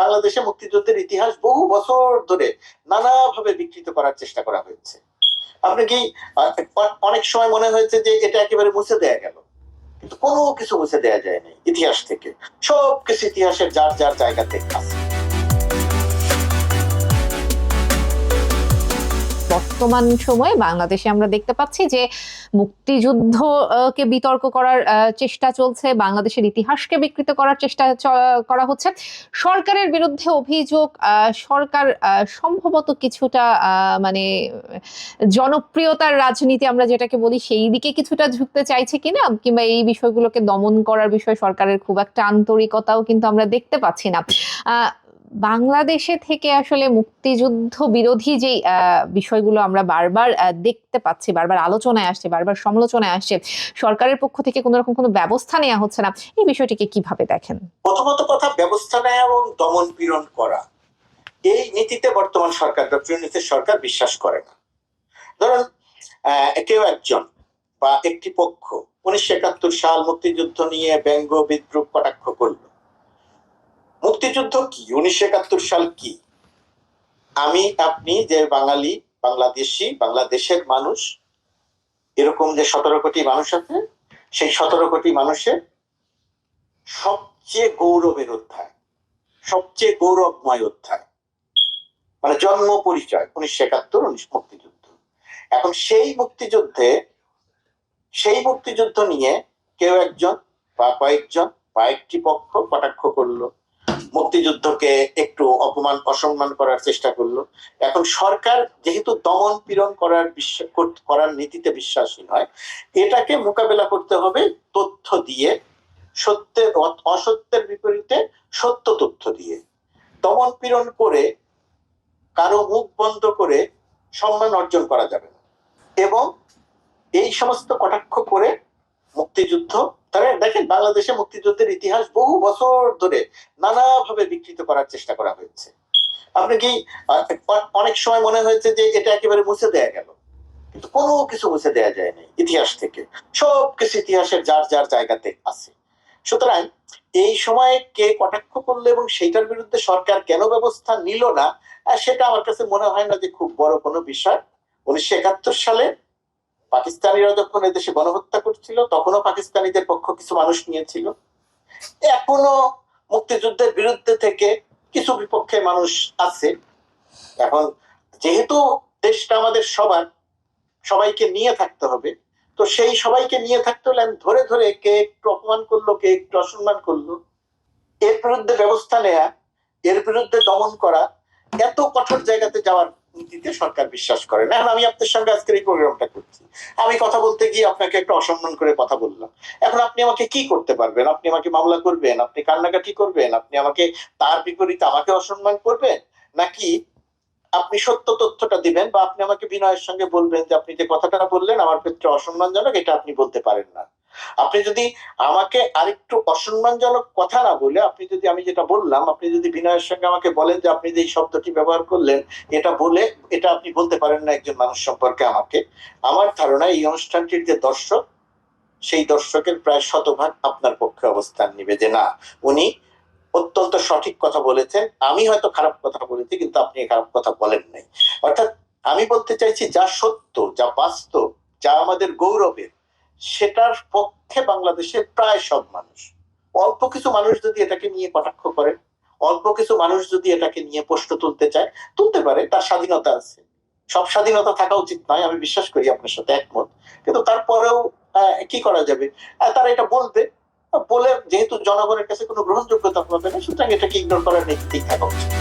বাংলাদেশে মুক্তিযুদ্ধের ইতিহাস বহু বছর ধরে নানাভাবে বিকৃত করার চেষ্টা করা হয়েছে। আপনি কি অনেক সময় মনে হয়েছে যে এটা একেবারে মুছে দেয়া গেল, কিন্তু কোনো কিছু মুছে দেয়া যায়নি ইতিহাস থেকে। সবকিছু ইতিহাসের যার যার জায়গাতে আছে। বর্তমান সময়ে বাংলাদেশে আমরা দেখতে পাচ্ছি যে মুক্তিযুদ্ধ কে বিতর্ক করার চেষ্টা চলছে, বাংলাদেশের ইতিহাসকে বিকৃত করার চেষ্টা করা হচ্ছে। সরকারের বিরুদ্ধে অভিযোগ, সরকার সম্ভবত কিছুটা মানে জনপ্রিয়তার রাজনীতি আমরা যেটাকে বলি সেই দিকে কিছুটা ঝুঁকতে চাইছে কিনা, কিংবা এই বিষয়গুলোকে দমন করার বিষয়ে সরকারের খুব একটা আন্তরিকতাও কিন্তু আমরা দেখতে পাচ্ছি না। বাংলাদেশে থেকে আসলে মুক্তিযুদ্ধ বিরোধী যে বিষয়গুলো আমরা বারবার দেখতে পাচ্ছি, বারবার আলোচনায় আসছে, বারবার সমালোচনায় আসছে, সরকারের পক্ষ থেকে কোনো রকম কোনো ব্যবস্থা নেওয়া হচ্ছে না, এই বিষয়টিকে কিভাবে দেখেন? প্রথমত কথা, ব্যবস্থা নেওয়া এবং দমন পীড়ন করা, এই নীতিতে বর্তমান সরকার, ডক্টর ইউনূসের সরকার বিশ্বাস করে না। ধরুন, কেউ একজন বা একটি পক্ষ 1971 সাল মুক্তিযুদ্ধ নিয়ে ব্যঙ্গ বিদ্রুপ কটাক্ষ করলো। মুক্তিযুদ্ধ কি, 1971 সাল কি? আমি আপনি যে বাঙালি, বাংলাদেশি, বাংলাদেশের মানুষ, এরকম যে 17 কোটি মানুষ আছে, সেই 17 কোটি মানুষের সবচেয়ে গৌরবের অধ্যায়, সবচেয়ে গৌরবময় অধ্যায়, মানে জন্ম পরিচয় 1971 মুক্তিযুদ্ধ। এখন সেই মুক্তিযুদ্ধ নিয়ে কেউ একজন বা কয়েকজন বা একটি পক্ষ কটাক্ষ করলো, মুক্তিযুদ্ধকে একটু অসম্মান করার চেষ্টা করলো। এখন সরকার যেহেতু দমন পীড়ন করার নীতিতে বিশ্বাসী নয়, এটাকে মোকাবেলা করতে হবে তথ্য দিয়ে, অসত্যের বিপরীতে সত্য তথ্য দিয়ে। দমন পীড়ন করে কারো মুখ বন্ধ করে সম্মান অর্জন করা যাবে না, এবং এই সমস্ত কটাক্ষ করে মুক্তিযুদ্ধ, তাহলে দেখেন বাংলাদেশে মুক্তিযুদ্ধের ইতিহাস বহু বছর ধরে নানাভাবে বিকৃত করার চেষ্টা করা হয়েছে। আপনি কি অনেক সময় মনে হয়েছে যে এটা একেবারে মুছে দেয়া গেল, কিন্তু কোনো কিছু মুছে দেয়া যায়নি ইতিহাস থেকে। সবকিছু ইতিহাসের যার যার জায়গাতে আছে। সুতরাং এই সময় কে কটাক্ষ করলো এবং সেইটার বিরুদ্ধে সরকার কেন ব্যবস্থা নিল না, সেটা আমার কাছে মনে হয় না যে খুব বড় কোনো বিষয়। 1971 সালে পাকিস্তানিরা যখন এদেশে গণহত্যা করছিল, তখনও পাকিস্তানিদের পক্ষ কিছু মানুষ নিয়েছিল। এখনো মুক্তিযুদ্ধের বিরুদ্ধে থেকে কিছু বিপক্ষে মানুষ আছে। এখন যেহেতু দেশটা আমাদের সবাইকে নিয়ে থাকতে হবে, তো সেই সবাইকে নিয়ে থাকতে হলে আমি ধরে ধরে কে একটু অপমান করলো, কে একটু অসম্মান করলো, এর বিরুদ্ধে ব্যবস্থা নেয়া, এর বিরুদ্ধে দমন করা, এত কঠোর জায়গাতে যাওয়ার নীতিতে সরকার বিশ্বাস করে না। এখন আমি আপনার সঙ্গে আজকের এই প্রোগ্রামটা করছি, আমি কথা বলতে গিয়ে আপনাকে একটু অসম্মান করে কথা বললাম। এখন আপনি আমাকে কি করতে পারবেন? আপনি আমাকে মামলা করবেন, আপনি কান্নাকাটি করবেন, আপনি আমাকে তার বিপরীতে আমাকে অসম্মান করবেন, নাকি আপনি সত্য তথ্যটা দিবেন, বা আপনি আমাকে বিনয়ের সঙ্গে বলবেন যে আপনি যে কথাটা বললেন আমার ক্ষেত্রে অসম্মানজনক, এটা আপনি বলতে পারেন না। আপনি যদি আমাকে আরেকটু অসম্মানজনক কথা না বলে, আপনি যদি আমি যেটা বললাম, আপনি যদি বিনয়ের সঙ্গে আমাকে বলেন যে আপনি যে এই শব্দটি ব্যবহার করলেন, এটা আপনি বলতে পারেন না একজন মানুষ সম্পর্কে আমাকে। আমার ধারণা এই অনুষ্ঠানটির যে দর্শক, সেই দর্শকের প্রায় শতভাগ আপনার পক্ষে অবস্থান নিবে যে না, উনি অত্যন্ত সঠিক কথা বলেছেন, আমি হয়তো খারাপ কথা বলেছি কিন্তু আপনি খারাপ কথা বলেন নাই। অর্থাৎ আমি বলতে চাইছি, যা সত্য, যা বাস্তব, যা আমাদের গৌরবের, সেটার পক্ষে বাংলাদেশের প্রায় সব মানুষ। অল্প কিছু মানুষ যদি এটাকে নিয়ে কটাক্ষ করে, অল্প কিছু মানুষ যদি এটাকে নিয়ে প্রশ্ন তুলতে চায়, তুলতে পারে, তার স্বাধীনতা আছে। সব স্বাধীনতা থাকা উচিত নয়, আমি বিশ্বাস করি, আপনার সাথে একমত। কিন্তু তারপরেও কি করা যাবে, তারা এটা বলে যেহেতু জনগণের কাছে কোনো গ্রহণযোগ্যতা পাবে না, সুতরাং এটাকে ইগনোর করার নীতি থাকা উচিত।